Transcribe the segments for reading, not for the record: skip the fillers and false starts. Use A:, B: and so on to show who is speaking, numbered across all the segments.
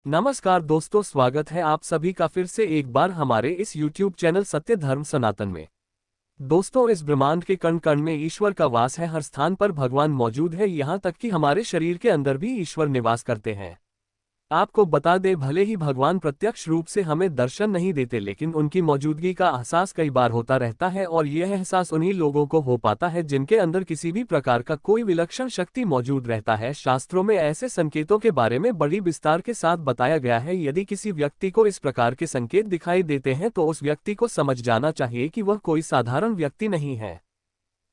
A: नमस्कार दोस्तों, स्वागत है आप सभी का फिर से एक बार हमारे इस YouTube चैनल सत्य धर्म सनातन में। दोस्तों, इस ब्रह्मांड के कण कण में ईश्वर का वास है। हर स्थान पर भगवान मौजूद है, यहाँ तक कि हमारे शरीर के अंदर भी ईश्वर निवास करते हैं। आपको बता दें, भले ही भगवान प्रत्यक्ष रूप से हमें दर्शन नहीं देते, लेकिन उनकी मौजूदगी का एहसास कई बार होता रहता है। और यह एहसास उन्हीं लोगों को हो पाता है जिनके अंदर किसी भी प्रकार का कोई विलक्षण शक्ति मौजूद रहता है। शास्त्रों में ऐसे संकेतों के बारे में बड़ी विस्तार के साथ बताया गया है। यदि किसी व्यक्ति को इस प्रकार के संकेत दिखाई देते हैं तो उस व्यक्ति को समझ जाना चाहिए कि वह कोई साधारण व्यक्ति नहीं है।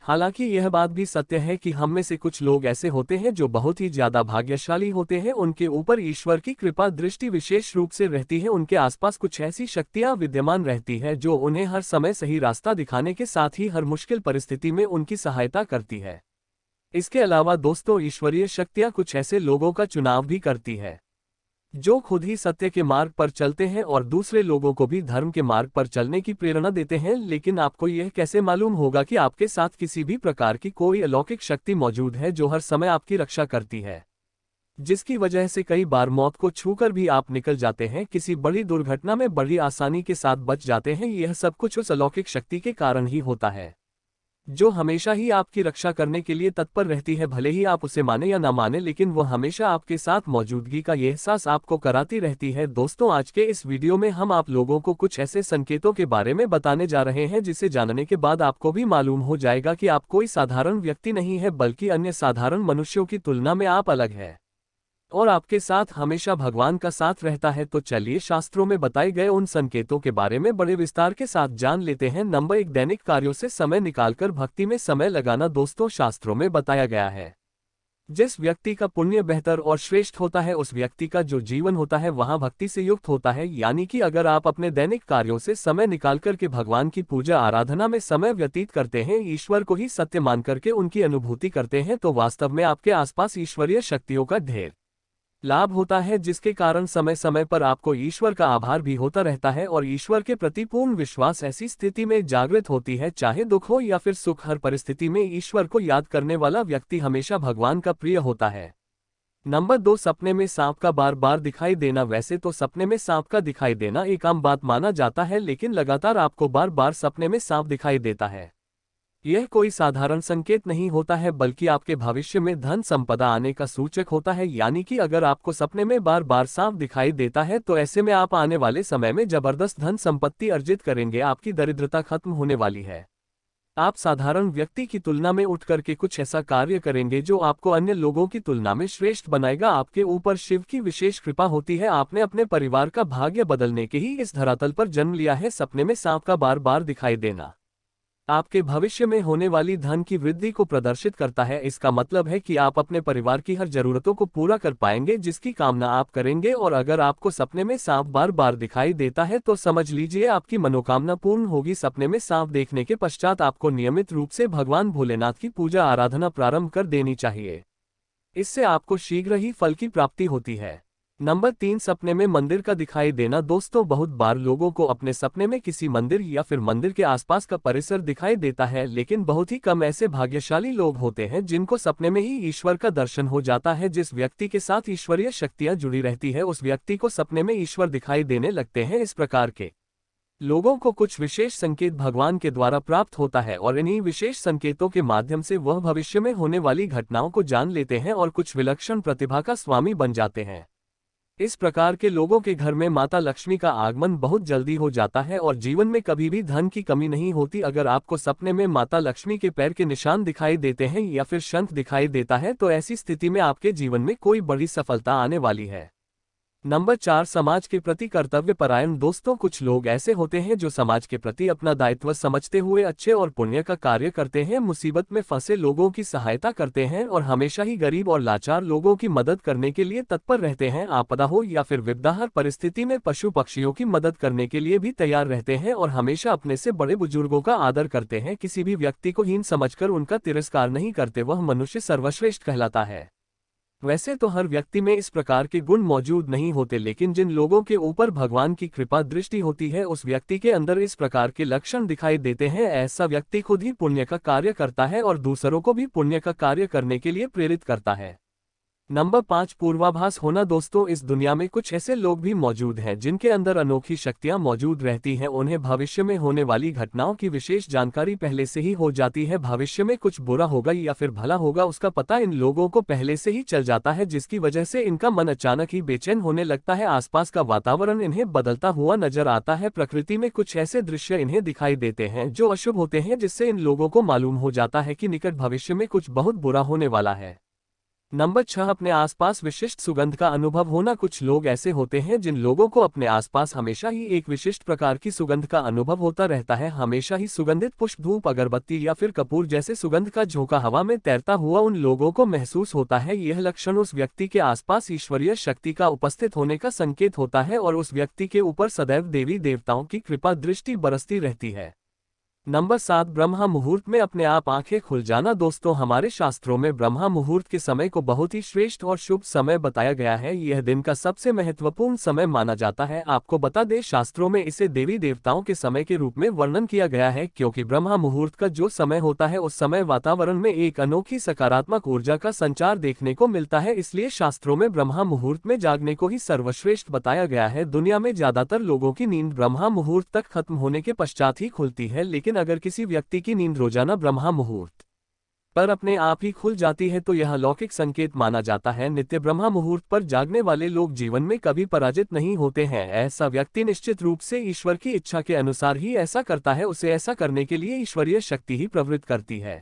A: हालांकि यह बात भी सत्य है कि हम में से कुछ लोग ऐसे होते हैं जो बहुत ही ज्यादा भाग्यशाली होते हैं। उनके ऊपर ईश्वर की कृपा दृष्टि विशेष रूप से रहती है। उनके आसपास कुछ ऐसी शक्तियां विद्यमान रहती है जो उन्हें हर समय सही रास्ता दिखाने के साथ ही हर मुश्किल परिस्थिति में उनकी सहायता करती है। इसके अलावा दोस्तों, ईश्वरीय शक्तियां कुछ ऐसे लोगों का चुनाव भी करती है जो खुद ही सत्य के मार्ग पर चलते हैं और दूसरे लोगों को भी धर्म के मार्ग पर चलने की प्रेरणा देते हैं। लेकिन आपको यह कैसे मालूम होगा कि आपके साथ किसी भी प्रकार की कोई अलौकिक शक्ति मौजूद है जो हर समय आपकी रक्षा करती है, जिसकी वजह से कई बार मौत को छूकर भी आप निकल जाते हैं, किसी बड़ी दुर्घटना में बड़ी आसानी के साथ बच जाते हैं। यह सब कुछ उस अलौकिक शक्ति के कारण ही होता है जो हमेशा ही आपकी रक्षा करने के लिए तत्पर रहती है। भले ही आप उसे माने या ना माने, लेकिन वह हमेशा आपके साथ मौजूदगी का यह एहसास आपको कराती रहती है। दोस्तों, आज के इस वीडियो में हम आप लोगों को कुछ ऐसे संकेतों के बारे में बताने जा रहे हैं जिसे जानने के बाद आपको भी मालूम हो जाएगा कि आप कोई साधारण व्यक्ति नहीं है, बल्कि अन्य साधारण मनुष्यों की तुलना में आप अलग है और आपके साथ हमेशा भगवान का साथ रहता है। तो चलिए शास्त्रों में बताए गए उन संकेतों के बारे में बड़े विस्तार के साथ जान लेते हैं। नंबर 1, दैनिक कार्यों से समय निकालकर भक्ति में समय लगाना। दोस्तों, शास्त्रों में बताया गया है जिस व्यक्ति का पुण्य बेहतर और श्रेष्ठ होता है, उस व्यक्ति का जो जीवन होता है वहाँ भक्ति से युक्त होता है। यानी कि अगर आप अपने दैनिक कार्यों से समय निकालकर के भगवान की पूजा आराधना में समय व्यतीत करते हैं, ईश्वर को ही सत्य मान करके उनकी अनुभूति करते हैं, तो वास्तव में आपके आसपास ईश्वरीय शक्तियों का ढेर लाभ होता है, जिसके कारण समय समय पर आपको ईश्वर का आभार भी होता रहता है और ईश्वर के प्रति पूर्ण विश्वास ऐसी स्थिति में जागृत होती है। चाहे दुख हो या फिर सुख, हर परिस्थिति में ईश्वर को याद करने वाला व्यक्ति हमेशा भगवान का प्रिय होता है। नंबर 2, सपने में सांप का बार बार दिखाई देना। वैसे तो सपने में सांप का दिखाई देना एक आम बात माना जाता है, लेकिन लगातार आपको बार बार सपने में सांप दिखाई देता है, यह कोई साधारण संकेत नहीं होता है, बल्कि आपके भविष्य में धन संपदा आने का सूचक होता है। यानी कि अगर आपको सपने में बार बार सांप दिखाई देता है तो ऐसे में आप आने वाले समय में जबरदस्त धन संपत्ति अर्जित करेंगे। आपकी दरिद्रता खत्म होने वाली है। आप साधारण व्यक्ति की तुलना में उठ करके कुछ ऐसा कार्य करेंगे जो आपको अन्य लोगों की तुलना में श्रेष्ठ बनाएगा। आपके ऊपर शिव की विशेष कृपा होती है। आपने अपने परिवार का भाग्य बदलने के ही इस धरातल पर जन्म लिया है। सपने में सांप का बार बार दिखाई देना आपके भविष्य में होने वाली धन की वृद्धि को प्रदर्शित करता है। इसका मतलब है कि आप अपने परिवार की हर जरूरतों को पूरा कर पाएंगे जिसकी कामना आप करेंगे। और अगर आपको सपने में सांप बार बार दिखाई देता है तो समझ लीजिए आपकी मनोकामना पूर्ण होगी। सपने में सांप देखने के पश्चात आपको नियमित रूप से भगवान भोलेनाथ की पूजा आराधना प्रारंभ कर देनी चाहिए। इससे आपको शीघ्र ही फल की प्राप्ति होती है। नंबर 3, सपने में मंदिर का दिखाई देना। दोस्तों, बहुत बार लोगों को अपने सपने में किसी मंदिर या फिर मंदिर के आसपास का परिसर दिखाई देता है, लेकिन बहुत ही कम ऐसे भाग्यशाली लोग होते हैं जिनको सपने में ही ईश्वर का दर्शन हो जाता है। जिस व्यक्ति के साथ ईश्वरीय शक्तियां जुड़ी रहती है उस व्यक्ति को सपने में ईश्वर दिखाई देने लगते हैं। इस प्रकार के लोगों को कुछ विशेष संकेत भगवान के द्वारा प्राप्त होता है और इन्हीं विशेष संकेतों के माध्यम से वह भविष्य में होने वाली घटनाओं को जान लेते हैं और कुछ विलक्षण प्रतिभा का स्वामी बन जाते हैं। इस प्रकार के लोगों के घर में माता लक्ष्मी का आगमन बहुत जल्दी हो जाता है और जीवन में कभी भी धन की कमी नहीं होती। अगर आपको सपने में माता लक्ष्मी के पैर के निशान दिखाई देते हैं या फिर शंख दिखाई देता है तो ऐसी स्थिति में आपके जीवन में कोई बड़ी सफलता आने वाली है। नंबर 4, समाज के प्रति कर्तव्य परायण। दोस्तों, कुछ लोग ऐसे होते हैं जो समाज के प्रति अपना दायित्व समझते हुए अच्छे और पुण्य का कार्य करते हैं, मुसीबत में फंसे लोगों की सहायता करते हैं और हमेशा ही गरीब और लाचार लोगों की मदद करने के लिए तत्पर रहते हैं। आपदा हो या फिर विपदा, हर परिस्थिति में पशु पक्षियों की मदद करने के लिए भी तैयार रहते हैं और हमेशा अपने से बड़े बुजुर्गों का आदर करते हैं। किसी भी व्यक्ति को हीन समझकर उनका तिरस्कार नहीं करते, वह मनुष्य सर्वश्रेष्ठ कहलाता है। वैसे तो हर व्यक्ति में इस प्रकार के गुण मौजूद नहीं होते, लेकिन जिन लोगों के ऊपर भगवान की कृपा दृष्टि होती है उस व्यक्ति के अंदर इस प्रकार के लक्षण दिखाई देते हैं। ऐसा व्यक्ति खुद ही पुण्य का कार्य करता है और दूसरों को भी पुण्य का कार्य करने के लिए प्रेरित करता है। नंबर 5, पूर्वाभास होना। दोस्तों, इस दुनिया में कुछ ऐसे लोग भी मौजूद हैं जिनके अंदर अनोखी शक्तियां मौजूद रहती हैं। उन्हें भविष्य में होने वाली घटनाओं की विशेष जानकारी पहले से ही हो जाती है। भविष्य में कुछ बुरा होगा या फिर भला होगा, उसका पता इन लोगों को पहले से ही चल जाता है, जिसकी वजह से इनका मन अचानक ही बेचैन होने लगता है। आसपास का वातावरण इन्हें बदलता हुआ नजर आता है। प्रकृति में कुछ ऐसे दृश्य इन्हें दिखाई देते हैं जो अशुभ होते हैं, जिससे इन लोगों को मालूम हो जाता है कि निकट भविष्य में कुछ बहुत बुरा होने वाला है। नंबर 6, अपने आसपास विशिष्ट सुगंध का अनुभव होना। कुछ लोग ऐसे होते हैं जिन लोगों को अपने आसपास हमेशा ही एक विशिष्ट प्रकार की सुगंध का अनुभव होता रहता है। हमेशा ही सुगंधित पुष्प, धूप, अगरबत्ती या फिर कपूर जैसे सुगंध का झोंका हवा में तैरता हुआ उन लोगों को महसूस होता है। यह लक्षण उस व्यक्ति के आसपास ईश्वरीय शक्ति का उपस्थित होने का संकेत होता है और उस व्यक्ति के ऊपर सदैव देवी देवताओं की कृपा दृष्टि बरसती रहती है। नंबर 7, ब्रह्म मुहूर्त में अपने आप आंखें खुल जाना। दोस्तों, हमारे शास्त्रों में ब्रह्म मुहूर्त के समय को बहुत ही श्रेष्ठ और शुभ समय बताया गया है। यह दिन का सबसे महत्वपूर्ण समय माना जाता है। आपको बता दें, शास्त्रों में इसे देवी देवताओं के समय के रूप में वर्णन किया गया है, क्योंकि ब्रह्म मुहूर्त का जो समय होता है उस समय वातावरण में एक अनोखी सकारात्मक ऊर्जा का संचार देखने को मिलता है। इसलिए शास्त्रों में ब्रह्म मुहूर्त में जागने को ही सर्वश्रेष्ठ बताया गया है। दुनिया में ज्यादातर लोगों की नींद ब्रह्म मुहूर्त तक खत्म होने के पश्चात ही खुलती है, लेकिन अगर किसी व्यक्ति की नींद रोजाना ब्रह्म मुहूर्त पर अपने आप ही खुल जाती है तो यह अलौकिक संकेत माना जाता है। नित्य ब्रह्म मुहूर्त पर जागने वाले लोग जीवन में कभी पराजित नहीं होते हैं। ऐसा व्यक्ति निश्चित रूप से ईश्वर की इच्छा के अनुसार ही ऐसा करता है। उसे ऐसा करने के लिए ईश्वरीय शक्ति ही प्रवृत्त करती है।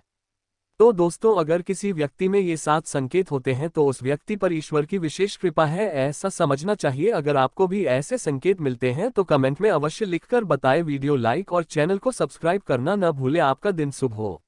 A: तो दोस्तों, अगर किसी व्यक्ति में ये 7 संकेत होते हैं तो उस व्यक्ति पर ईश्वर की विशेष कृपा है, ऐसा समझना चाहिए। अगर आपको भी ऐसे संकेत मिलते हैं तो कमेंट में अवश्य लिखकर बताएं। वीडियो लाइक और चैनल को सब्सक्राइब करना न भूलें। आपका दिन शुभ हो।